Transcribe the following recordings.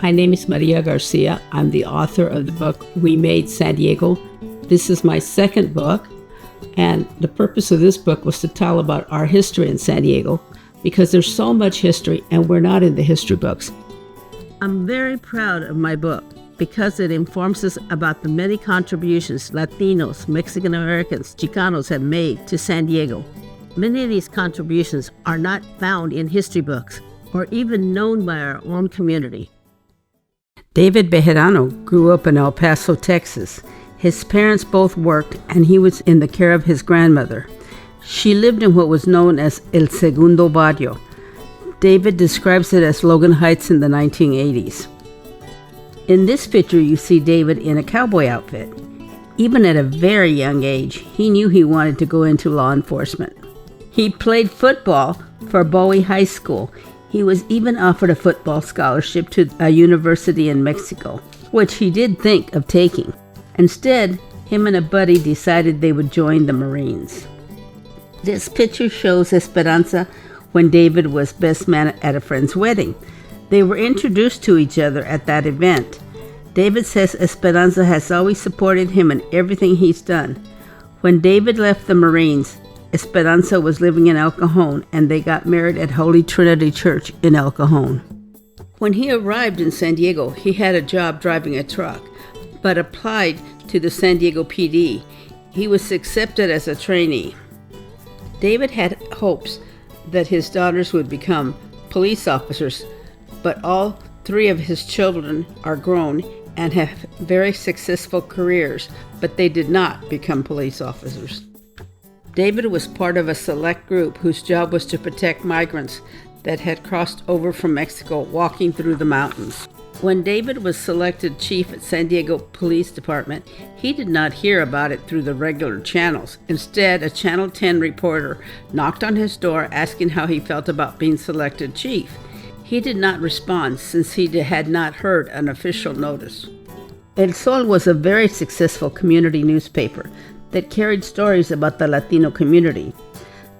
My name is Maria Garcia. I'm the author of the book We Made San Diego. This is my second book, and the purpose of this book was to tell about our history in San Diego because there's so much history and we're not in the history books. I'm very proud of my book because it informs us about the many contributions Latinos, Mexican Americans, Chicanos have made to San Diego. Many of these contributions are not found in history books or even known by our own community. David Bejarano grew up in El Paso, Texas. His parents both worked and he was in the care of his grandmother. She lived in what was known as El Segundo Barrio. David describes it as Logan Heights in the 1980s. In this picture, you see David in a cowboy outfit. Even at a very young age, he knew he wanted to go into law enforcement. He played football for Bowie High School. He was even offered a football scholarship to a university in Mexico, which he did think of taking. Instead, him and a buddy decided they would join the Marines. This picture shows Esperanza when David was best man at a friend's wedding. They were introduced to each other at that event. David says Esperanza has always supported him in everything he's done. When David left the Marines, Esperanza was living in El Cajon and they got married at Holy Trinity Church in El Cajon. When he arrived in San Diego, he had a job driving a truck, but applied to the San Diego PD. He was accepted as a trainee. David had hopes that his daughters would become police officers, but all three of his children are grown and have very successful careers, but they did not become police officers. David was part of a select group whose job was to protect migrants that had crossed over from Mexico walking through the mountains. When David was selected chief at San Diego Police Department, he did not hear about it through the regular channels. Instead, a Channel 10 reporter knocked on his door asking how he felt about being selected chief. He did not respond since he had not heard an official notice. El Sol was a very successful community newspaper that carried stories about the Latino community.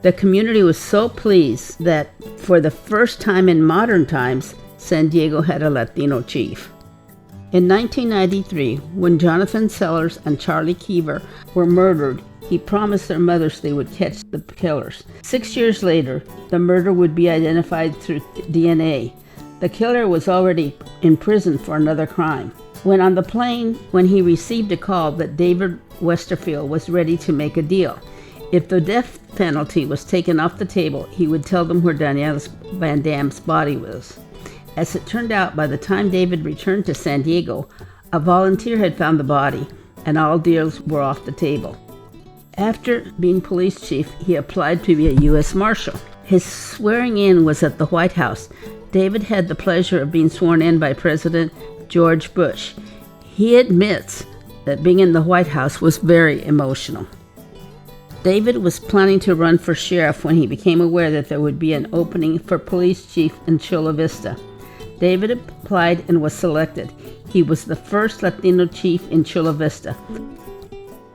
The community was so pleased that, for the first time in modern times, San Diego had a Latino chief. In 1993, when Jonathan Sellers and Charlie Keever were murdered, he promised their mothers they would catch the killers. 6 years later, the murder would be identified through DNA. The killer was already in prison for another crime. When on the plane, when he received a call that David Westerfield was ready to make a deal. If the death penalty was taken off the table, he would tell them where Danielle Van Damme's body was. As it turned out, by the time David returned to San Diego, a volunteer had found the body, and all deals were off the table. After being police chief, he applied to be a U.S. Marshal. His swearing in was at the White House. David had the pleasure of being sworn in by President George Bush. He admits that being in the White House was very emotional. David was planning to run for sheriff when he became aware that there would be an opening for police chief in Chula Vista. David applied and was selected. He was the first Latino chief in Chula Vista.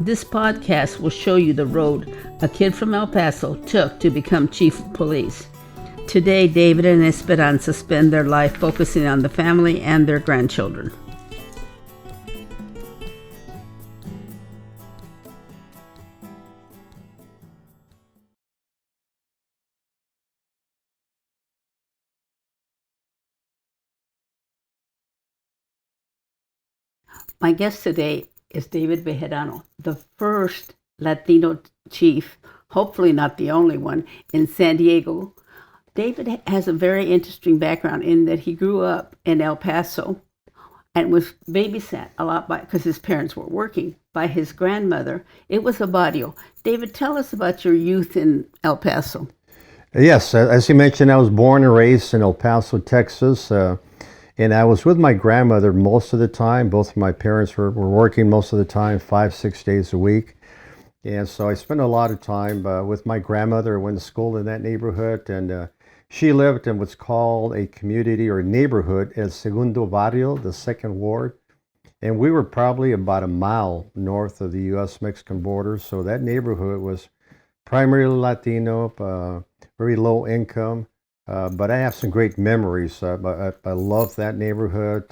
This podcast will show you the road a kid from El Paso took to become chief of police. Today, David and Esperanza spend their life focusing on the family and their grandchildren. My guest today is David Bejarano, the first Latino chief, hopefully not the only one, in San Diego. David has a very interesting background in that he grew up in El Paso and was babysat a lot because his parents were working by his grandmother. It was a barrio. David, tell us about your youth in El Paso. Yes, as you mentioned, I was born and raised in El Paso, Texas, and I was with my grandmother most of the time. Both of my parents were working most of the time, 5-6 days a week. And so I spent a lot of time with my grandmother. I went to school in that neighborhood, and she lived in what's called a community or neighborhood, El Segundo Barrio, the second ward. And we were probably about a mile north of the U.S.-Mexican border. So that neighborhood was primarily Latino, very low income. But I have some great memories. I love that neighborhood.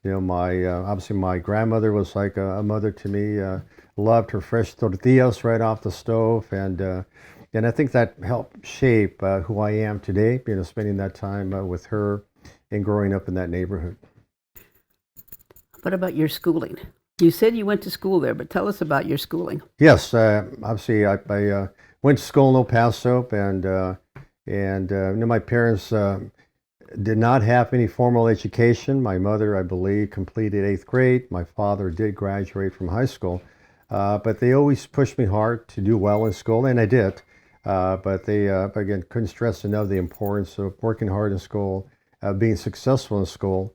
My obviously my grandmother was like a mother to me. Loved her fresh tortillas right off the stove, and I think that helped shape who I am today. Spending that time with her and growing up in that neighborhood. What about your schooling? You said you went to school there, but tell us about your schooling. Yes, obviously I went to school in El Paso, and my parents did not have any formal education. My mother, I believe, completed 8th grade. My father did graduate from high school, but they always pushed me hard to do well in school, and I did. But they, again, couldn't stress enough the importance of working hard in school, being successful in school.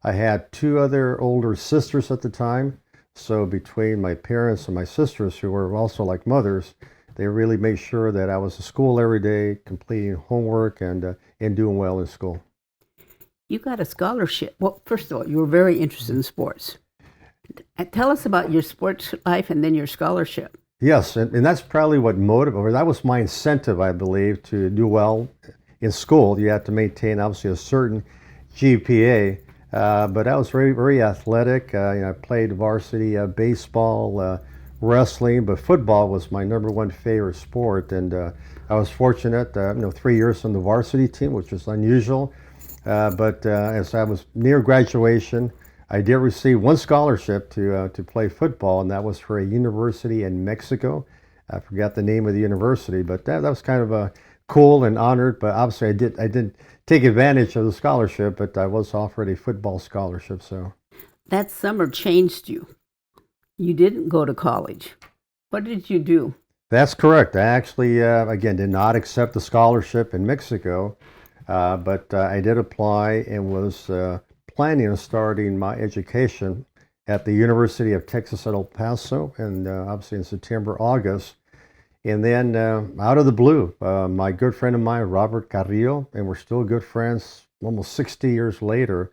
I had 2 other older sisters at the time, so between my parents and my sisters, who were also like mothers, they really made sure that I was at school every day, completing homework and doing well in school. You got a scholarship. Well, first of all, you were very interested in sports. Tell us about your sports life and then your scholarship. Yes, and that's probably what motivated, or that was my incentive, I believe, to do well in school. You have to maintain, obviously, a certain GPA, but I was very, very athletic. I played varsity baseball, wrestling, but football was my number one favorite sport. And I was fortunate, 3 years on the varsity team, which was unusual. But as I was near graduation, I did receive one scholarship to play football, and that was for a university in Mexico. I forgot the name of the university, but that was kind of cool and honored. But obviously, I didn't take advantage of the scholarship, but I was offered a football scholarship. So That summer changed you. You didn't go to college. What did you do? that's correct. I actually, again, did not accept the scholarship in Mexico, but I did apply and was planning on starting my education at the University of Texas at El Paso, and obviously in September, August. And then out of the blue, my good friend of mine, Robert Carrillo, and we're still good friends almost 60 years later,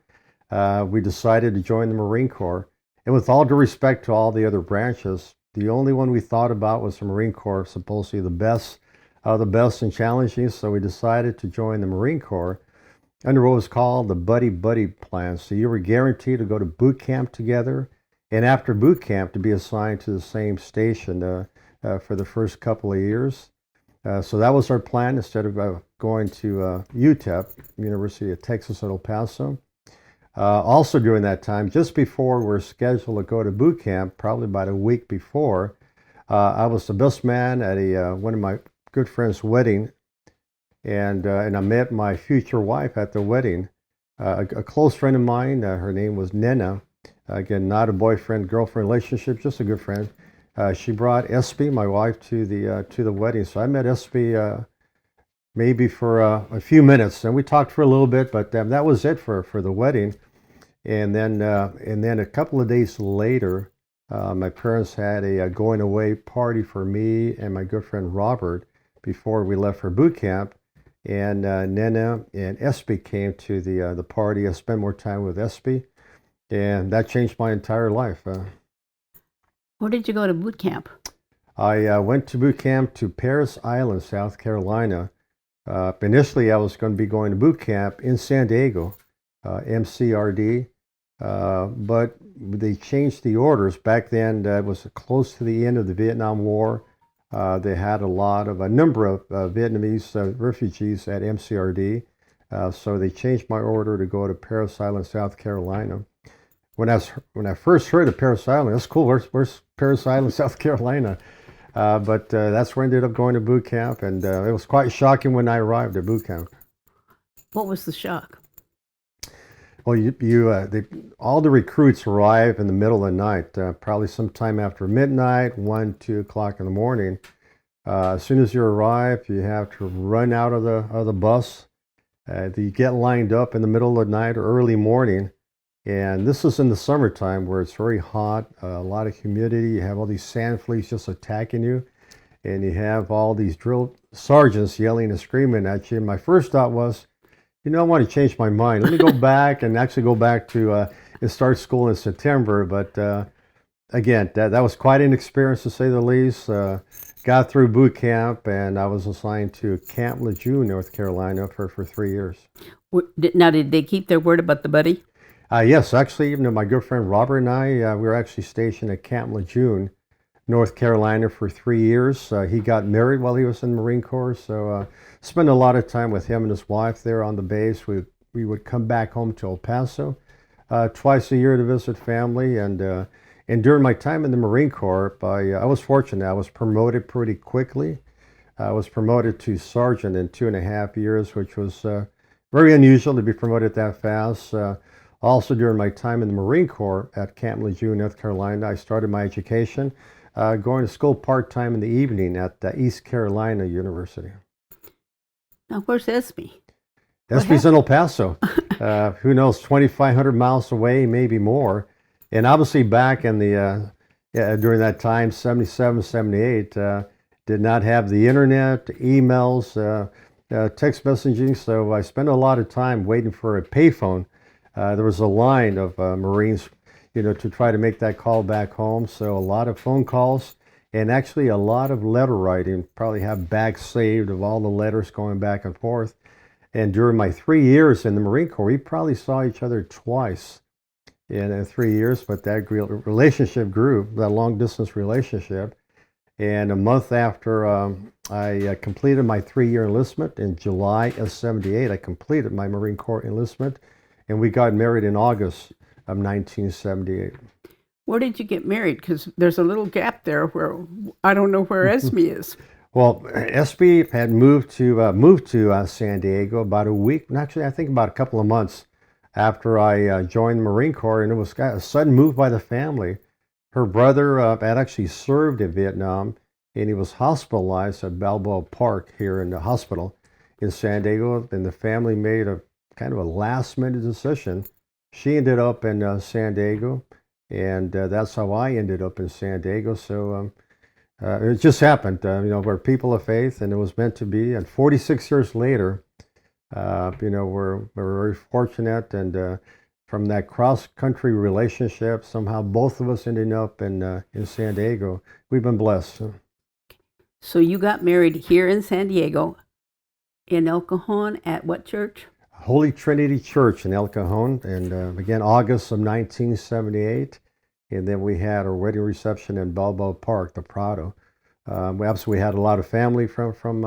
we decided to join the Marine Corps. And with all due respect to all the other branches, the only one we thought about was the Marine Corps, supposedly the best of the best and challenging. So we decided to join the Marine Corps under what was called the Buddy Buddy plan. So you were guaranteed to go to boot camp together, and after boot camp to be assigned to the same station for the first couple of years. So that was our plan instead of going to UTEP, University of Texas at El Paso. Also during that time, just before we were scheduled to go to boot camp, probably about a week before, I was the best man at one of my good friend's wedding, and I met my future wife at the wedding. A close friend of mine, her name was Nena. Again, not a boyfriend-girlfriend relationship, just a good friend. She brought Espy, my wife, to the wedding. So I met Espy maybe for a few minutes, and we talked for a little bit, but that was it for the wedding. And then a couple of days later, my parents had a going away party for me and my good friend Robert before we left for boot camp. And Nena and Espy came to the party. I spent more time with Espy, and that changed my entire life. Where did you go to boot camp? I went to boot camp to Paris Island, South Carolina. Initially, I was going to be going to boot camp in San Diego, MCRD, but they changed the orders. Back then, it was close to the end of the Vietnam War. They had a number of Vietnamese refugees at MCRD, so they changed my order to go to Paris Island, South Carolina. When I first heard of Paris Island, that's cool. Where's Paris Island, South Carolina? But that's where I ended up going to boot camp, and it was quite shocking when I arrived at boot camp. What was the shock? Well, all the recruits arrive in the middle of the night, probably sometime after midnight, 1, 2 o'clock in the morning. As soon as you arrive, you have to run out of the bus. You get lined up in the middle of the night or early morning. And this is in the summertime where it's very hot, a lot of humidity. You have all these sand fleas just attacking you, and you have all these drill sergeants yelling and screaming at you. And my first thought was, I want to change my mind. Let me go back and actually go back to and start school in September. But again, that was quite an experience to say the least. Got through boot camp, and I was assigned to Camp Lejeune, North Carolina, for 3 years. Now, did they keep their word about the buddy? Yes, actually, even though my good friend Robert and I, we were actually stationed at Camp Lejeune, North Carolina, for 3 years. He got married while he was in the Marine Corps, so spent a lot of time with him and his wife there on the base. We would come back home to El Paso twice a year to visit family, and during my time in the Marine Corps, I was fortunate. I was promoted pretty quickly. I was promoted to sergeant in 2.5 years, which was very unusual to be promoted that fast. Also, during my time in the Marine Corps at Camp Lejeune, North Carolina, I started my education going to school part-time in the evening at East Carolina University. Now, where's Esme? SB's in El Paso. Who knows, 2,500 miles away, maybe more. And obviously back in the during that time, 77, 78, did not have the internet, emails, text messaging. So I spent a lot of time waiting for a payphone. There was a line of Marines, to try to make that call back home. So a lot of phone calls and actually a lot of letter writing. Probably have back saved of all the letters going back and forth. And during my 3 years in the Marine Corps, we probably saw each other twice in 3 years, but that relationship grew, that long distance relationship. And a month after I completed my 3-year enlistment in July of 78, I completed my Marine Corps enlistment, and we got married in August of 1978. Where did you get married? Because there's a little gap there where I don't know where Esme is. Well, SB had moved to San Diego about a week, actually I think about a couple of months after I joined the Marine Corps, and it was a sudden move by the family. Her brother had actually served in Vietnam, and he was hospitalized at Balboa Park here in the hospital in San Diego, and the family made a kind of a last-minute decision. She ended up in San Diego, and that's how I ended up in San Diego. So it just happened, we're people of faith, and it was meant to be. And 46 years later, we're very fortunate, and from that cross-country relationship, somehow both of us ended up in San Diego. We've been blessed. So you got married here in San Diego, in El Cajon, at what church? Holy Trinity Church in El Cajon, and again, August of 1978. And then we had our wedding reception in Balboa Park, the Prado. We had a lot of family from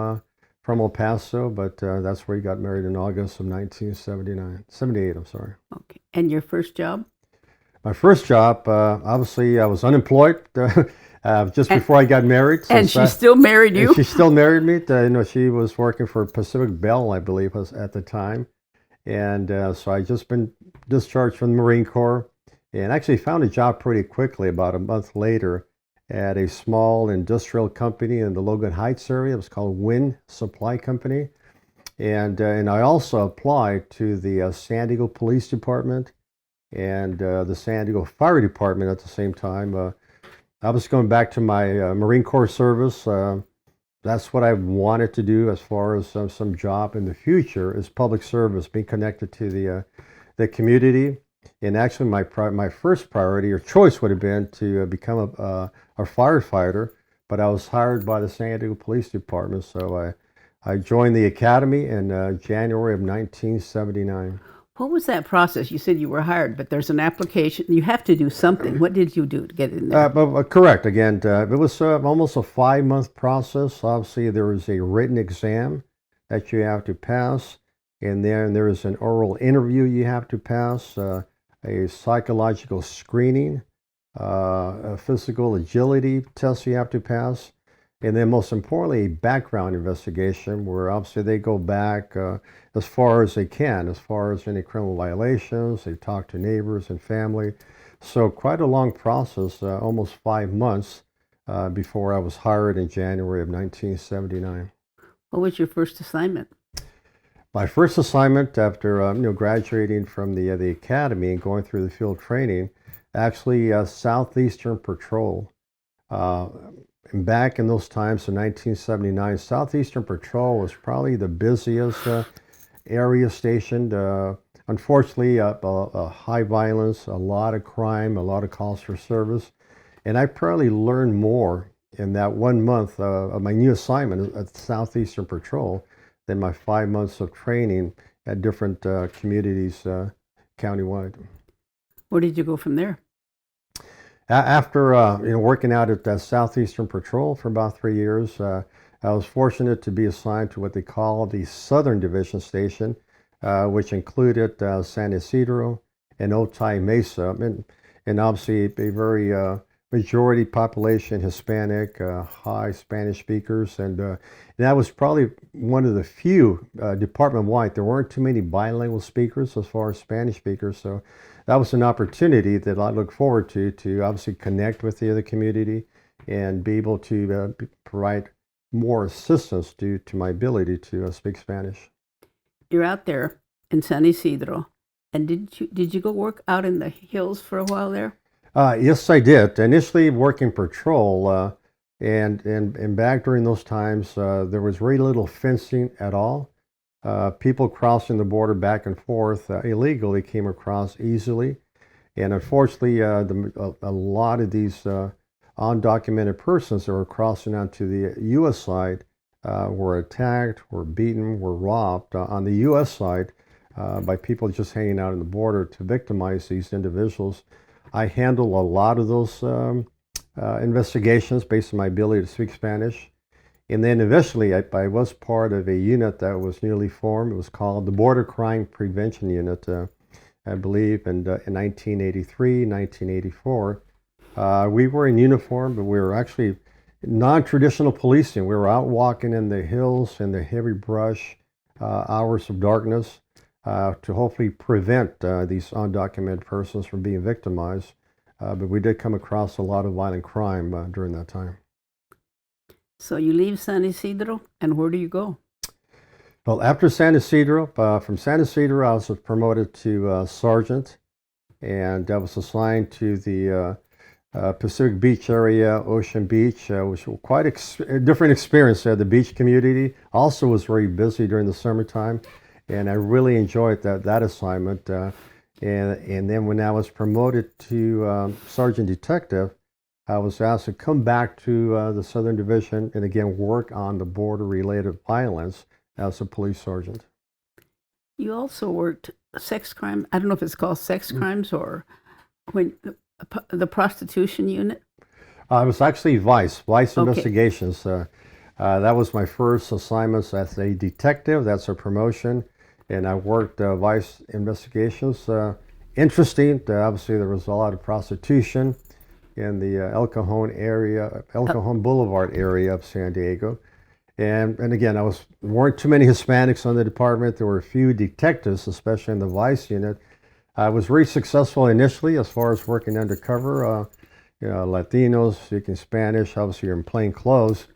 El Paso, but that's where we got married in August of 78, I'm sorry. Okay. And your first job? My first job, obviously, I was unemployed just before I got married. And she still married you? She still married me. She was working for Pacific Bell, I believe, at the time. And so I just been discharged from the Marine Corps, and actually found a job pretty quickly, about a month later, at a small industrial company in the Logan Heights area. It was called Wynn Supply Company. And I also applied to the San Diego Police Department and the San Diego Fire Department at the same time. I was going back to my Marine Corps service. That's what I wanted to do as far as some job in the future, is public service, being connected to the community. And actually, my first priority or choice would have been to become a firefighter, but I was hired by the San Diego Police Department, so I joined the academy in January of 1979. What was that process? You said you were hired, but there's an application. You have to do something. What did you do to get in there? Correct. Again, it was almost a 5-month process. Obviously, there was a written exam that you have to pass, and then there is an oral interview you have to pass, a psychological screening, a physical agility test you have to pass, and then most importantly, a background investigation where obviously they go back as far as they can, as far as any criminal violations. They talk to neighbors and family. So quite a long process, almost 5 months before I was hired in January of 1979. What was your first assignment? My first assignment after graduating from the academy and going through the field training, actually Southeastern Patrol. And back in those times in 1979, Southeastern Patrol was probably the busiest area stationed. Unfortunately, high violence, a lot of crime, a lot of calls for service. And I probably learned more in that 1 month of my new assignment at Southeastern Patrol than my 5 months of training at different communities countywide. Where did you go from there? After working out at Southeastern Patrol for about 3 years, I was fortunate to be assigned to what they call the Southern Division Station, which included San Isidro and Otay Mesa, and obviously a very majority population Hispanic, high Spanish speakers, and that was probably one of the few department-wide. There weren't too many bilingual speakers as far as Spanish speakers, so that was an opportunity that I look forward to obviously connect with the other community and be able to provide more assistance due to my ability to speak Spanish. You're out there in San Isidro, and did you go work out in the hills for a while there? Yes, I did. Initially working patrol, and back during those times, there was very little fencing at all. People crossing the border back and forth illegally came across easily, and unfortunately, a lot of these undocumented persons that were crossing onto the U.S. side were attacked, were beaten, were robbed on the U.S. side by people just hanging out on the border to victimize these individuals. I handle a lot of those investigations based on my ability to speak Spanish. And then eventually I was part of a unit that was newly formed. It was called the Border Crime Prevention Unit, I believe, in 1983, 1984. We were in uniform, but we were actually non-traditional policing. We were out walking in the hills in the heavy brush, hours of darkness, to hopefully prevent these undocumented persons from being victimized. But we did come across a lot of violent crime during that time. So you leave San Isidro, and where do you go? Well, after San Isidro, from San Isidro, I was promoted to sergeant, and I was assigned to the Pacific Beach area, Ocean Beach, which was quite a different experience. The beach community also was very busy during the summertime, and I really enjoyed that assignment. And then when I was promoted to sergeant detective, I was asked to come back to the Southern Division and again work on the border-related violence as a police sergeant. You also worked sex crime. I don't know if it's called sex crimes or when the prostitution unit. It was actually Vice Okay. Investigations. That was my first assignments as a detective. That's a promotion, and I worked Vice Investigations. Interesting. Obviously, there was a lot of prostitution in the El Cajon area, El Cajon Boulevard area of San Diego. And again, weren't too many Hispanics on the department. There were a few detectives, especially in the Vice unit. I was very successful initially as far as working undercover. Latinos speaking Spanish, obviously you're in plain clothes.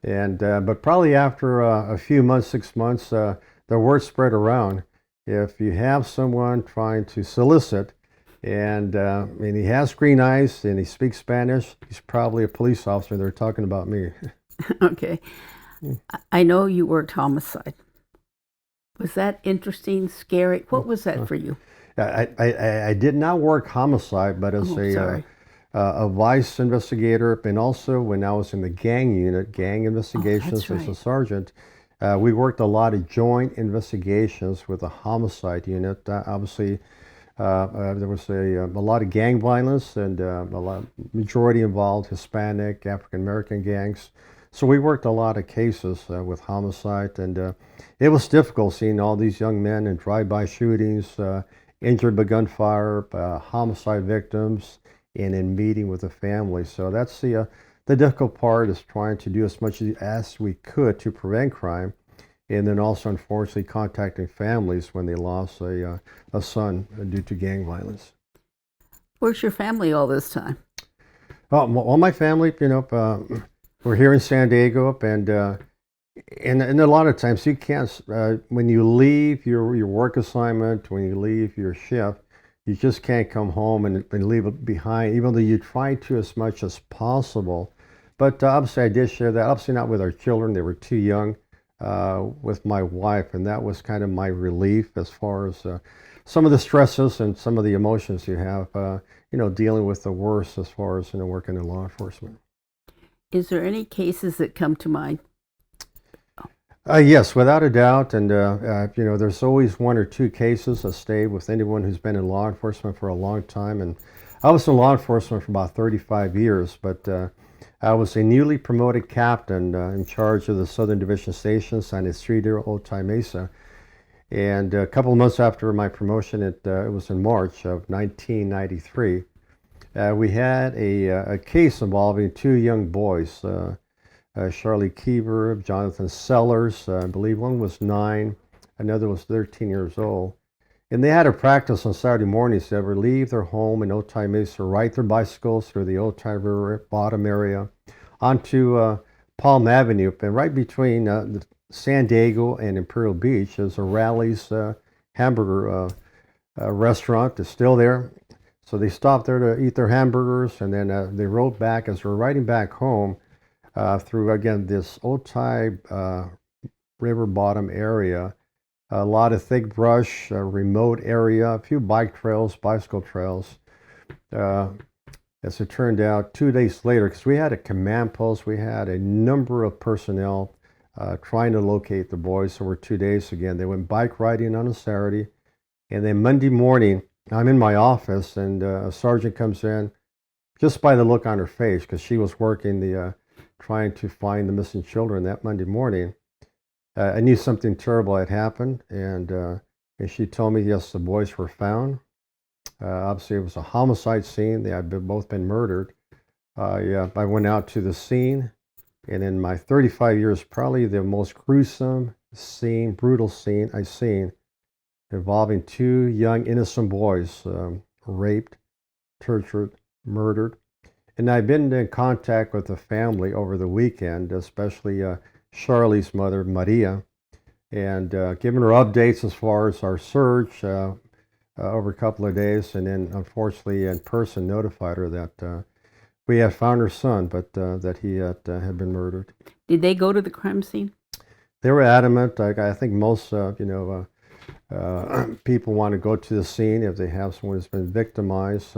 And but probably after a few months, 6 months, the word spread around. If you have someone trying to solicit, and he has green eyes and he speaks Spanish, he's probably a police officer. They're talking about me. Okay. I know you worked homicide. Was that interesting, scary? What was that for you? I did not work homicide, but as a vice investigator, and also when I was in the gang unit, gang investigations as a sergeant, we worked a lot of joint investigations with the homicide unit. Obviously, there was a lot of gang violence and majority involved Hispanic, African American gangs. So we worked a lot of cases with homicide, and it was difficult seeing all these young men in drive-by shootings, injured by gunfire, homicide victims, and in meeting with the family. So that's the difficult part, is trying to do as much as we could to prevent crime, and then also unfortunately contacting families when they lost a son due to gang violence. Where's your family all this time? All my family, we're here in San Diego, and a lot of times you can't, when you leave your work assignment, when you leave your shift, you just can't come home and leave it behind, even though you try to as much as possible. But obviously I did share that, obviously not with our children, they were too young, with my wife, and that was kind of my relief as far as some of the stresses and some of the emotions you have, dealing with the worst as far as, working in law enforcement. Is there any cases that come to mind? Yes, without a doubt. And, there's always one or two cases that stay with anyone who's been in law enforcement for a long time. And I was in law enforcement for about 35 years, but I was a newly promoted captain in charge of the Southern Division Station, San Isidro, Otay Mesa. And a couple of months after my promotion, it was in March of 1993, we had a case involving two young boys. Charlie Keever, Jonathan Sellers. I believe one was 9, another was 13 years old. And they had a practice on Saturday mornings. They would leave their home in Otay Mesa, ride their bicycles through the Otay River bottom area onto Palm Avenue. And right between San Diego and Imperial Beach, there's a Rally's hamburger restaurant. It's still there. So they stopped there to eat their hamburgers, and then they rode back. As we're riding back home, through, again, this Otay river bottom area. A lot of thick brush, remote area, a few bike trails, bicycle trails. As it turned out, 2 days later, because we had a command post, we had a number of personnel trying to locate the boys. So we're 2 days again. They went bike riding on a Saturday. And then Monday morning, I'm in my office, and a sergeant comes in, just by the look on her face, because she was working trying to find the missing children that Monday morning. I knew something terrible had happened, and she told me, yes, the boys were found. Obviously, it was a homicide scene. They had both been murdered. I went out to the scene, and in my 35 years, probably the most gruesome scene, brutal scene I've seen, involving two young innocent boys raped, tortured, murdered. And I've been in contact with the family over the weekend, especially Charlie's mother, Maria, and giving her updates as far as our search over a couple of days, and then unfortunately in person notified her that we had found her son, but that he had been murdered. Did they go to the crime scene? They were adamant. I think most people want to go to the scene if they have someone who's been victimized.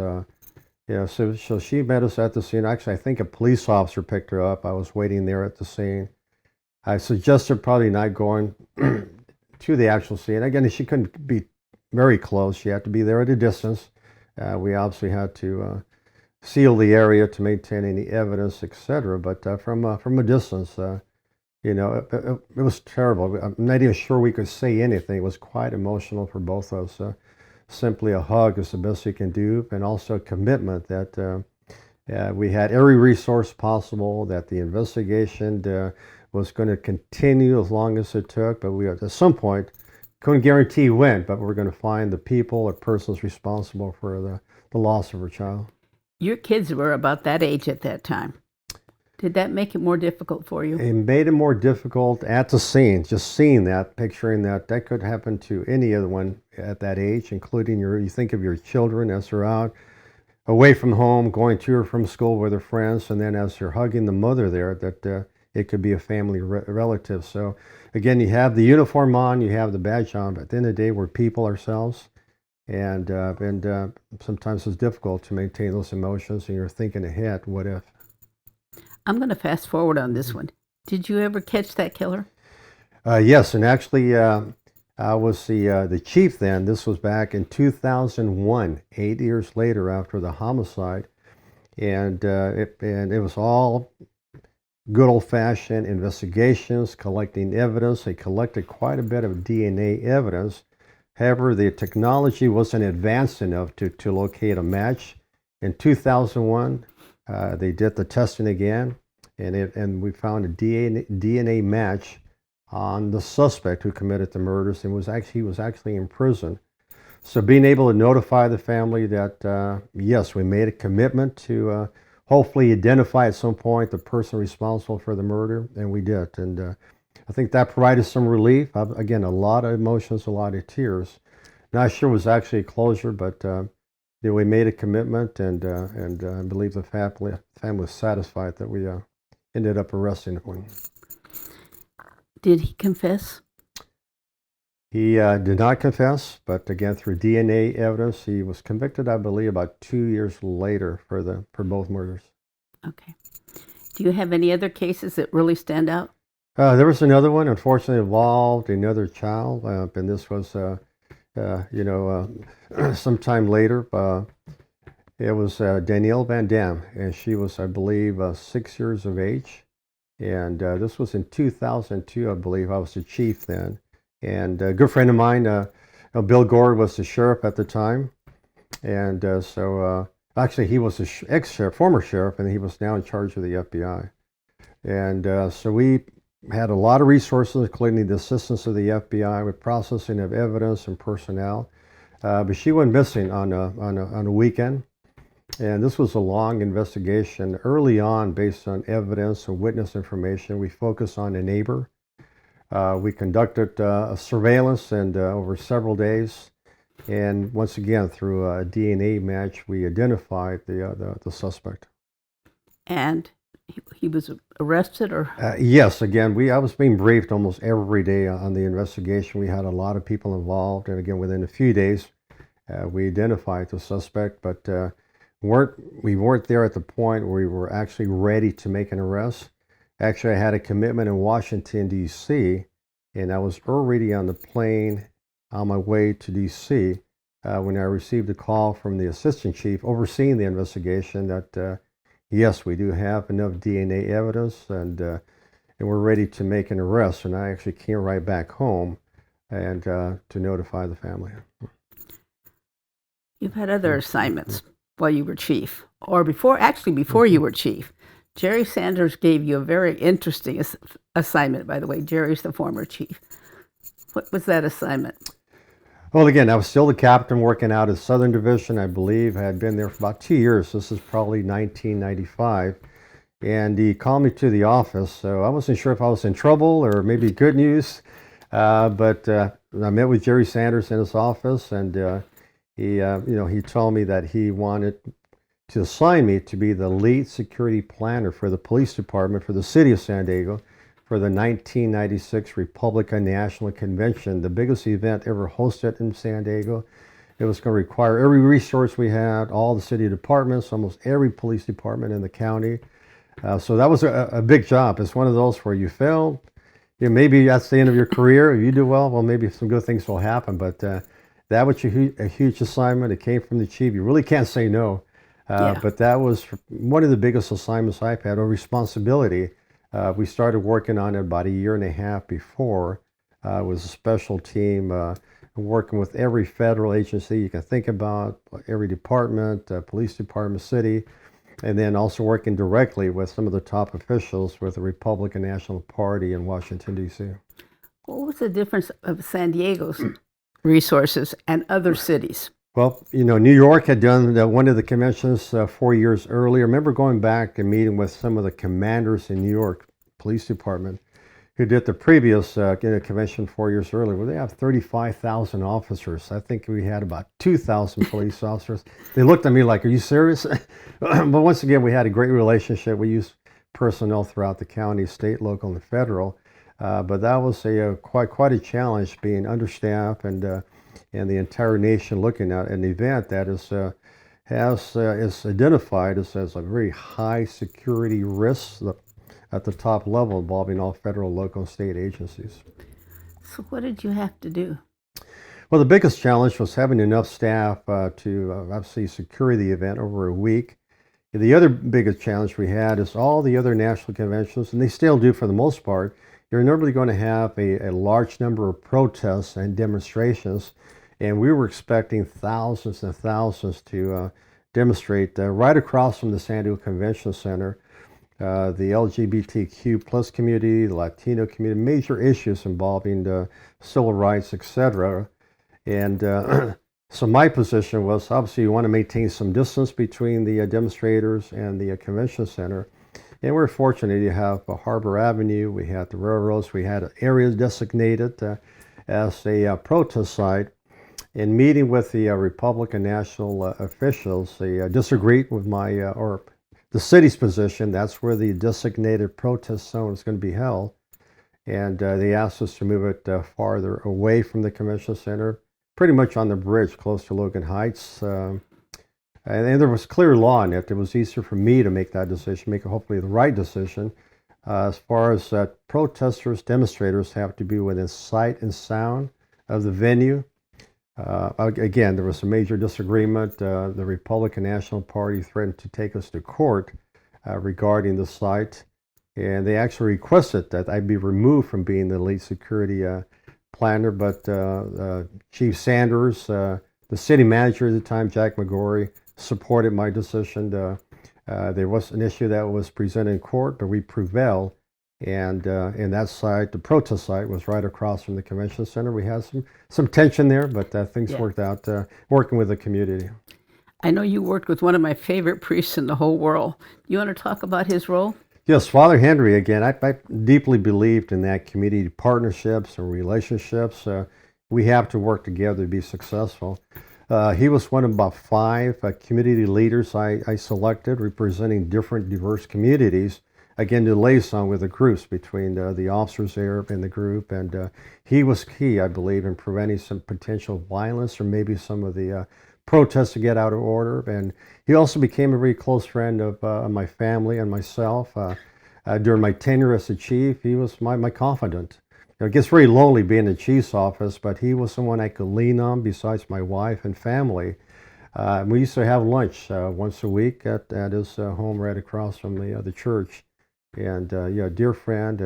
So she met us at the scene. Actually, I think a police officer picked her up. I was waiting there at the scene. I suggested probably not going to the actual scene. Again, she couldn't be very close. She had to be there at a distance. We obviously had to seal the area to maintain any evidence, etc. But from a distance, it was terrible. I'm not even sure we could say anything. It was quite emotional for both of us. Simply a hug is the best you can do, and also a commitment that we had every resource possible, that the investigation was going to continue as long as it took, but we at some point couldn't guarantee when, but we're going to find the people or persons responsible for the loss of her child. Your kids were about that age at that time. Did that make it more difficult for you? It made it more difficult at the scene, just seeing that, picturing that could happen to any other one at that age, including you think of your children as they're out away from home, going to or from school with their friends, and then as you're hugging the mother there, that it could be a family relative. So again, you have the uniform on, you have the badge on, but at the end of the day, we're people ourselves, and sometimes it's difficult to maintain those emotions, and you're thinking ahead, what if? I'm going to fast forward on this one. Did you ever catch that killer? Yes, and actually, I was the chief then. This was back in 2001, 8 years later after the homicide, and it was all good old-fashioned investigations, collecting evidence. They collected quite a bit of DNA evidence. However, the technology wasn't advanced enough to locate a match. In 2001, they did the testing again, and we found a DNA match on the suspect who committed the murders, and he was actually in prison. So being able to notify the family that yes, we made a commitment to hopefully identify at some point the person responsible for the murder, and we did. And I think that provided some relief. Again, a lot of emotions, a lot of tears. Not sure it was actually a closure, but we made a commitment, and I believe the family was satisfied that we ended up arresting him. Did he confess? He did not confess, but again, through DNA evidence, he was convicted, I believe, about 2 years later for both murders. Okay. Do you have any other cases that really stand out? There was another one, unfortunately, involved another child, and this was, sometime later. It was Danielle Van Dam, and she was, I believe, 6 years of age. And this was in 2002, I believe. I was the chief then. And a good friend of mine, Bill Gore, was the sheriff at the time. And actually, he was the ex-sheriff, former sheriff, and he was now in charge of the FBI. And so we had a lot of resources, including the assistance of the FBI with processing of evidence and personnel. But she went missing on a weekend. And this was a long investigation. Early on, based on evidence and witness information, we focused on a neighbor. We conducted a surveillance and over several days. And once again, through a DNA match, we identified the suspect. And he was arrested, or? Yes, again, I was being briefed almost every day on the investigation. We had a lot of people involved. And again, within a few days, we identified the suspect, but we weren't there at the point where we were actually ready to make an arrest. Actually, I had a commitment in Washington, D.C., and I was already on the plane on my way to D.C. When I received a call from the assistant chief overseeing the investigation that, yes, we do have enough DNA evidence, and we're ready to make an arrest. And I actually came right back home and to notify the family. You've had other assignments while you were chief, or before you were chief. Jerry Sanders gave you a very interesting assignment, by the way. Jerry's the former chief. What was that assignment? Well, again, I was still the captain working out of Southern Division, I believe. I had been there for about 2 years. This is probably 1995. And he called me to the office, so I wasn't sure if I was in trouble or maybe good news. But I met with Jerry Sanders in his office, and he told me that he wanted to assign me to be the lead security planner for the police department for the city of San Diego for the 1996 Republican National Convention, the biggest event ever hosted in San Diego. It was going to require every resource we had, all the city departments, almost every police department in the county. So that was a big job. It's one of those where you fail, maybe that's the end of your career. If you do well, maybe some good things will happen. But that was a huge assignment. It came from the chief. You really can't say no. But that was one of the biggest assignments I've had, or responsibility. We started working on it about a year and a half before. It was a special team working with every federal agency you can think about, every department, police department, city, and then also working directly with some of the top officials with the Republican National Party in Washington, D.C. What was the difference of San Diego's resources and other cities? Well, New York had done one of the conventions 4 years earlier. I remember going back and meeting with some of the commanders in New York Police Department who did the previous convention 4 years earlier, where they have 35,000 officers. I think we had about 2,000 police officers. They looked at me like, "Are you serious?" But once again, we had a great relationship. We used personnel throughout the county, state, local, and federal. But that was quite a challenge, being understaffed and the entire nation looking at an event that is identified as a very high security risk at the top level, involving all federal, local, and state agencies. So what did you have to do? Well, the biggest challenge was having enough staff to obviously secure the event over a week. The other biggest challenge we had is all the other national conventions, and they still do for the most part. You're normally going to have a large number of protests and demonstrations, and we were expecting thousands and thousands to demonstrate right across from the San Diego Convention Center. The LGBTQ plus community, the Latino community, major issues involving the civil rights, etc. And so my position was, obviously you want to maintain some distance between the demonstrators and the convention center. And we're fortunate to have Harbor Avenue, we had the railroads, we had areas designated as a protest site. In meeting with the Republican national officials, they disagreed with or the city's position. That's where the designated protest zone is going to be held. and they asked us to move it farther away from the convention center, pretty much on the bridge close to Logan Heights. And there was clear law in it. It was easier for me to make that decision, make hopefully the right decision. As far as protesters, demonstrators have to be within sight and sound of the venue. Again, there was a major disagreement. The Republican National Party threatened to take us to court regarding the site, and they actually requested that I be removed from being the lead security planner. But Chief Sanders, the city manager at the time, Jack McGorry, supported my decision. There was an issue that was presented in court, but we prevailed. And in that site, the protest site was right across from the convention center. We had some tension there, but things worked out working with the community. I know you worked with one of my favorite priests in the whole world. You want to talk about his role? Yes, Father Henry, again, I deeply believed in that community partnerships and relationships. We have to work together to be successful. He was one of about 5 community leaders I selected representing different diverse communities, again, to liaison with the groups between the officers there and the group. And he was key, I believe, in preventing some potential violence or maybe some of the protests to get out of order. And he also became a very close friend of my family and myself. During my tenure as the chief, he was my confidant. It gets very lonely being in the chief's office, but he was someone I could lean on besides my wife and family. We used to have lunch once a week at his home right across from the church. And yeah, dear friend,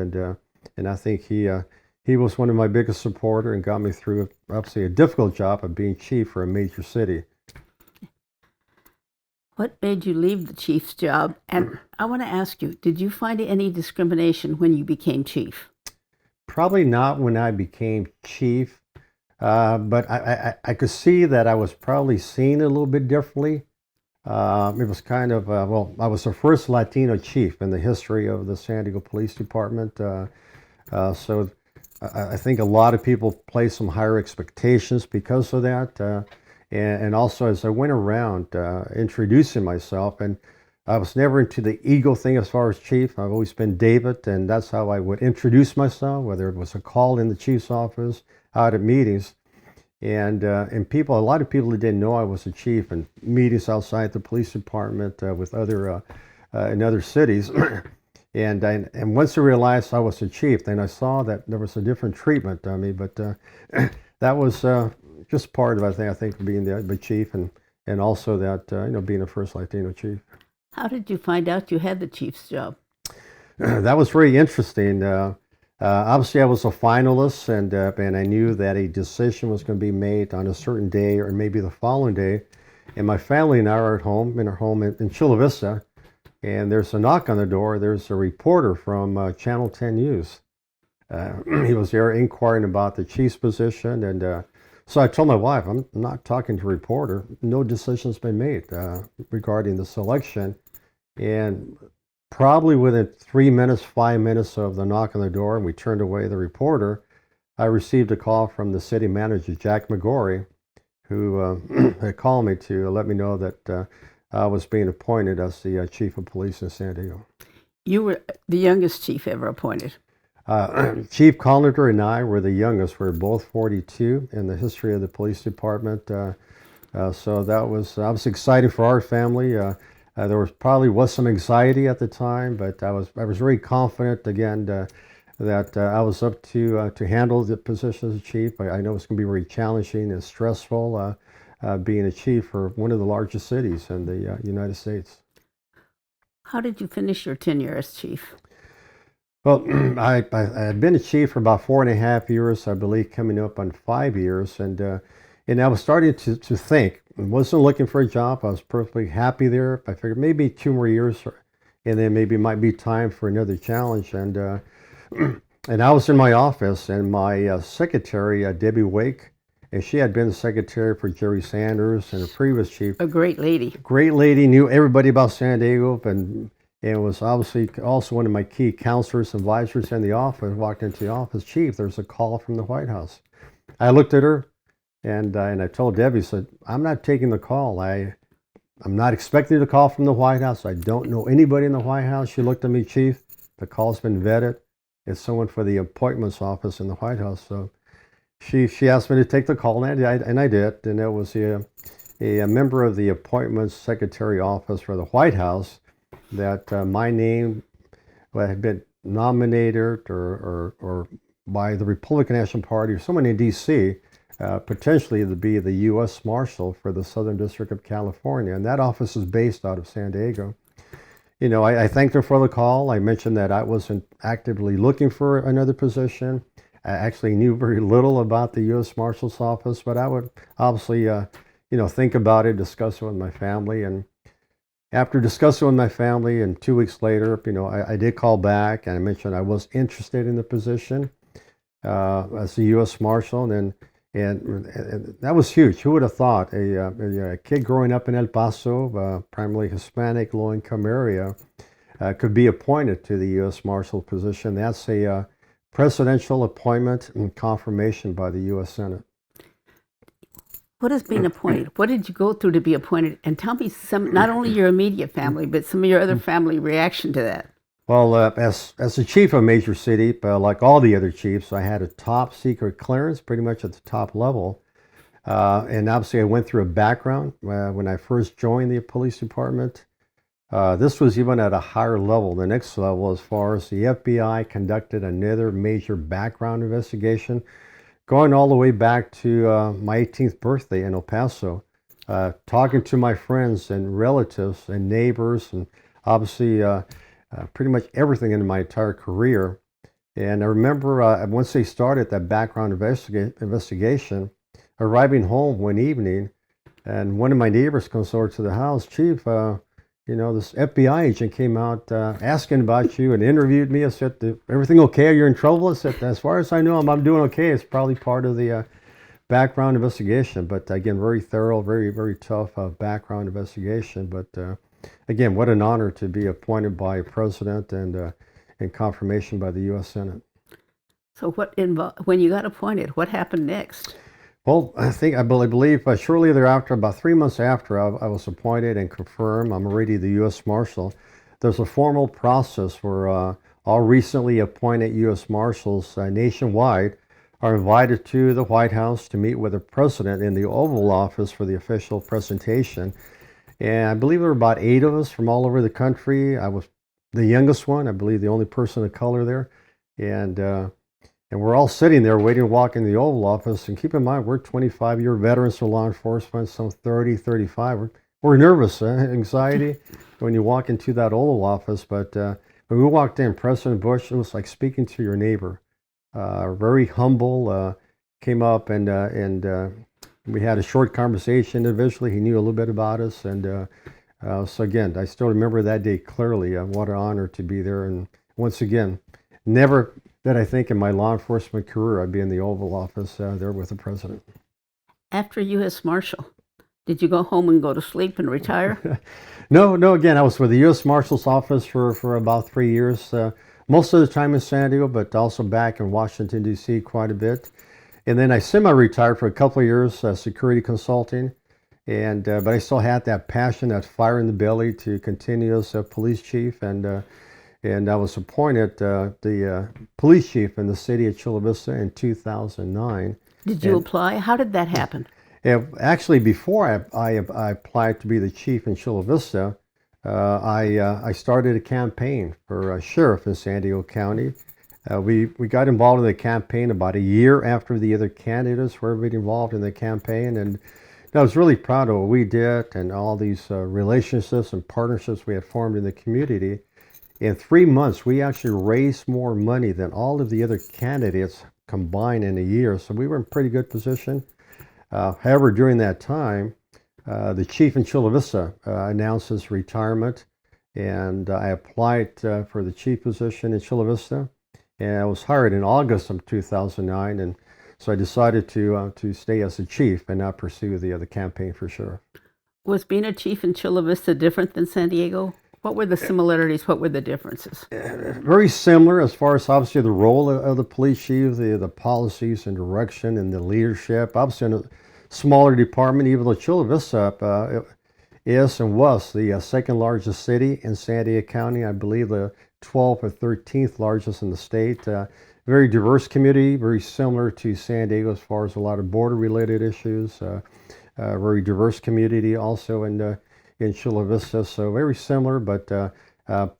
and I think he was one of my biggest supporter and got me through obviously a difficult job of being chief for a major city. What made you leave the chief's job? And I want to ask you, did you find any discrimination when you became chief? Probably not when I became chief, but I could see that I was probably seen a little bit differently. It was kind of, well, I was the first Latino chief in the history of the San Diego Police Department. So I think a lot of people placed some higher expectations because of that. And also as I went around introducing myself, and I was never into the ego thing as far as chief. I've always been David, and that's how I would introduce myself, whether it was a call in the chief's office, out at meetings. And people, a lot of people that didn't know I was a chief, and meetings outside the police department with other in other cities. and once I realized I was a chief, then I saw that there was a different treatment on me. But that was just part of I think being the chief, and also that being the first Latino chief. How did you find out you had the chief's job? That was very interesting. Obviously, I was a finalist, and I knew that a decision was going to be made on a certain day or maybe the following day. And my family and I are at home, in our home in Chula Vista, and there's a knock on the door. There's a reporter from Channel 10 News. He was there inquiring about the chief's position, and so I told my wife, I'm not talking to a reporter. No decision's been made regarding the selection. And probably within 3 minutes, 5 minutes of the knock on the door, and we turned away the reporter, I received a call from the city manager, Jack McGorry, who had called me to let me know that I was being appointed as the chief of police in San Diego. You were the youngest chief ever appointed. Chief Collender and I were the youngest. We were both 42 in the history of the police department. So that was exciting for our family. There was some anxiety at the time, but I was very confident again that I was up to handle the position as chief. I know it's going to be very challenging and stressful being a chief for one of the largest cities in the United States. How did you finish your tenure as chief? Well, I had been a chief for about 4.5 years, I believe, coming up on 5 years, and I was starting to think. I wasn't looking for a job. I was perfectly happy there. I figured maybe 2 more years, and then maybe it might be time for another challenge. And I was in my office, and my secretary, Debbie Wake, and she had been the secretary for Jerry Sanders and the previous chief. A great lady. Great lady, knew everybody about San Diego, and was obviously also one of my key counselors and advisors in the office. Walked into the office, Chief, there's a call from the White House. I looked at her, and I told Debbie, said, I'm not taking the call. I'm not expecting a call from the White House. I don't know anybody in the White House. She looked at me, Chief, the call's been vetted. It's someone for the appointments office in the White House. So she asked me to take the call, and I did. And it was a member of the appointments secretary office for the White House that my name had been nominated or by the Republican National Party or someone in D.C. Potentially to be the U.S. Marshal for the Southern District of California. And that office is based out of San Diego. You know, I thanked her for the call. I mentioned that I wasn't actively looking for another position. I actually knew very little about the U.S. Marshal's office, but I would obviously, think about it, discuss it with my family. And after discussing with my family, and 2 weeks later, I did call back and I mentioned I was interested in the position as the U.S. Marshal, and that was huge. Who would have thought a kid growing up in El Paso, primarily Hispanic, low-income area, could be appointed to the U.S. Marshal position? That's a presidential appointment and confirmation by the U.S. Senate. What is being appointed? What did you go through to be appointed? And tell me not only your immediate family, but some of your other family reaction to that. Well, as the chief of a major city, like all the other chiefs, I had a top secret clearance, pretty much at the top level. And obviously I went through a background when I first joined the police department. This was even at a higher level, the next level, as far as the FBI conducted another major background investigation, going all the way back to my 18th birthday in El Paso, talking to my friends and relatives and neighbors, and obviously pretty much everything in my entire career. And I remember once they started that background investigation, arriving home one evening, and one of my neighbors comes over to the house. Chief, this FBI agent came out asking about you and interviewed me. I said, everything okay? Are you in trouble? I said, as far as I know, I'm doing okay. It's probably part of the background investigation. But again, very thorough, very, very tough background investigation. But again, what an honor to be appointed by a president and confirmation by the U.S. Senate. So when you got appointed, what happened next? Well, I believe shortly thereafter, about 3 months after I was appointed and confirmed I'm already the U.S. Marshal, there's a formal process where all recently appointed U.S. Marshals nationwide are invited to the White House to meet with the president in the Oval Office for the official presentation. And I believe there were about 8 of us from all over the country. I was the youngest one, I believe the only person of color there. And we're all sitting there waiting to walk in the Oval Office. And keep in mind, we're 25-year veterans for law enforcement, some 30, 35. We're nervous, anxiety when you walk into that Oval Office. But when we walked in, President Bush, it was like speaking to your neighbor. Very humble, came up and we had a short conversation individually. He knew a little bit about us. And so again, I still remember that day clearly. What an honor to be there. And once again, never that I think in my law enforcement career I'd be in the Oval Office there with the president. After U.S. Marshal, did you go home and go to sleep and retire? No, again, I was with the U.S. Marshal's office for about 3 years, most of the time in San Diego, but also back in Washington, D.C. quite a bit. And then I semi-retired for a couple of years, security consulting, but I still had that passion, that fire in the belly to continue as a police chief, and I was appointed the police chief in the city of Chula Vista in 2009. Did you apply? How did that happen? Actually, before I applied to be the chief in Chula Vista, I started a campaign for sheriff in San Diego County. We got involved in the campaign about a year after the other candidates were involved in the campaign, and I was really proud of what we did and all these relationships and partnerships we had formed in the community. In 3 months, we actually raised more money than all of the other candidates combined in a year, so we were in pretty good position. However, during that time, the chief in Chula Vista announced his retirement, and I applied for the chief position in Chula Vista, and I was hired in August of 2009, and so I decided to stay as a chief and not pursue the campaign for sheriff. Was being a chief in Chula Vista different than San Diego? What were the similarities? What were the differences? Very similar as far as obviously the role of the police chief, the policies and direction and the leadership. Obviously in a smaller department, even though Chula Vista is and was the second largest city in San Diego County. I believe the 12th or 13th largest in the state. Very diverse community, very similar to San Diego as far as a lot of border-related issues. Very diverse community also in Chula Vista, so very similar, but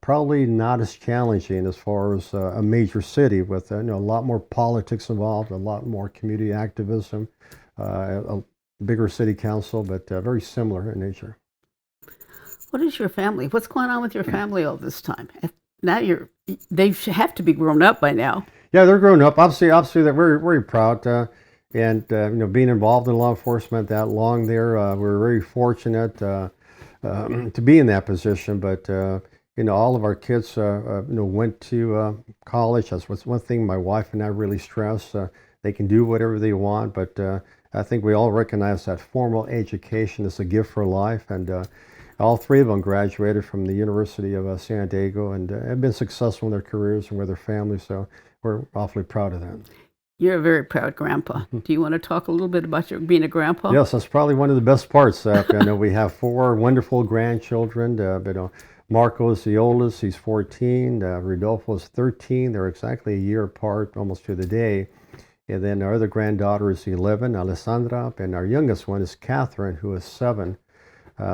probably not as challenging as far as a major city with a lot more politics involved, a lot more community activism, a bigger city council, but very similar in nature. What is your family? What's going on with your family all this time? Now they have to be grown up by now. Yeah, they're grown up. Obviously, they're very, very proud. And being involved in law enforcement that long there, we're very fortunate to be in that position. But all of our kids, went to college. That's one thing my wife and I really stress. They can do whatever they want, but I think we all recognize that formal education is a gift for life. And all three of them graduated from the University of San Diego and have been successful in their careers and with their families. So we're awfully proud of that. You're a very proud grandpa. Do you want to talk a little bit about your being a grandpa? Yes, that's probably one of the best parts. We have 4 wonderful grandchildren. Marco is the oldest. He's 14. Rodolfo is 13. They're exactly a year apart, almost to the day. And then our other granddaughter is 11, Alessandra. And our youngest one is Catherine, who is 7.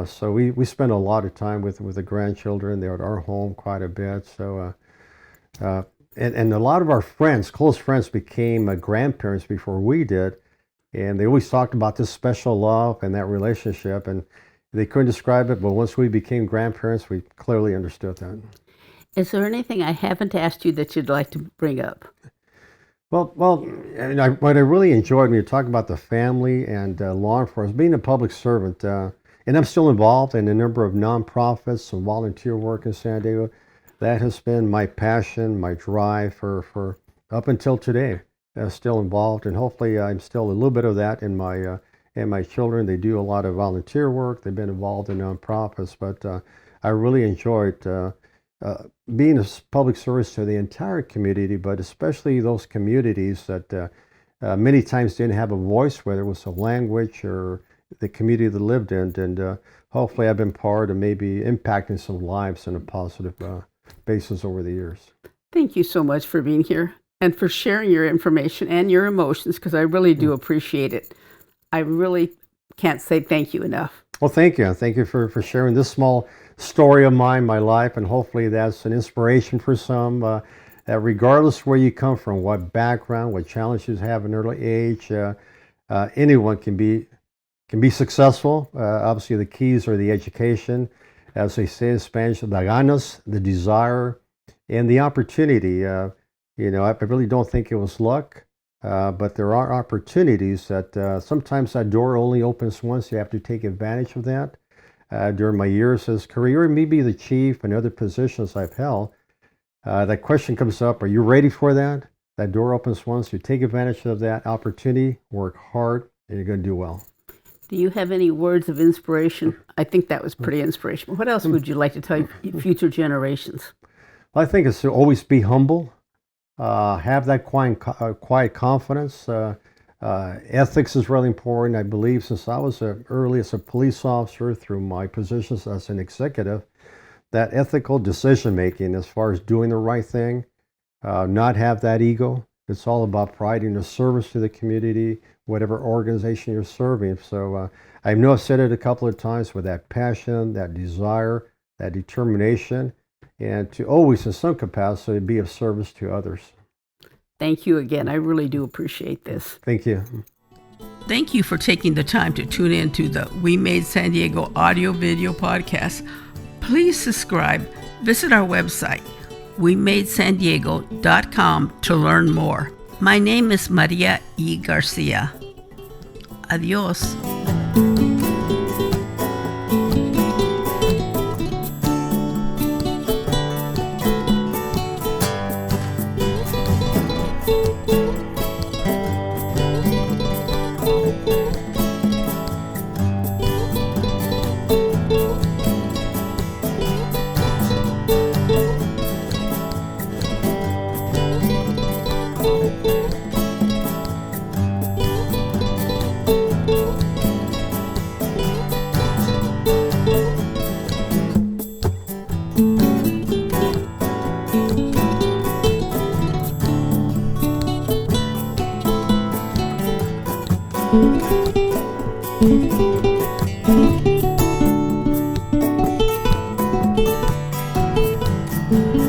So we spend a lot of time with the grandchildren. They're at our home quite a bit. So, and a lot of our friends, close friends, became grandparents before we did. And they always talked about this special love and that relationship. And they couldn't describe it, but once we became grandparents, we clearly understood that. Is there anything I haven't asked you that you'd like to bring up? Well, what I really enjoyed when you talk about the family and law enforcement, being a public servant, and I'm still involved in a number of nonprofits, some volunteer work in San Diego. That has been my passion, my drive for up until today. Still involved, and hopefully I'm still a little bit of that in my children. They do a lot of volunteer work. They've been involved in nonprofits, but I really enjoyed being a public service to the entire community, but especially those communities that many times didn't have a voice, whether it was a language or the community they lived in. And hopefully I've been part of maybe impacting some lives in a positive basis over the years. Thank you so much for being here and for sharing your information and your emotions, because I really do appreciate it. I really can't say thank you enough. Well, thank you. Thank you for sharing this small story of mine, my life, and hopefully that's an inspiration for some. That regardless where you come from, what background, what challenges you have in early age, anyone can be successful. Obviously, the keys are the education, as they say in Spanish, the ganas, the desire, and the opportunity. I really don't think it was luck. But there are opportunities that sometimes that door only opens once. You have to take advantage of that. During my years as career, maybe the chief and other positions I've held, that question comes up, are you ready for that? That door opens once. You take advantage of that opportunity, work hard, and you're going to do well. Do you have any words of inspiration? I think that was pretty inspirational. What else would you like to tell future generations? Well, I think it's to always be humble. Have that quiet confidence. Ethics is really important. I believe since I was early as a police officer through my positions as an executive, that ethical decision making as far as doing the right thing, not have that ego. It's all about providing the service to the community, whatever organization you're serving. So I know I've said it a couple of times, with that passion, that desire, that determination, and to always, in some capacity, be of service to others. Thank you again. I really do appreciate this. Thank you. Thank you for taking the time to tune in to the We Made San Diego audio-video podcast. Please subscribe. Visit our website, WeMadeSanDiego.com, to learn more. My name is Maria E. Garcia. Adios. you.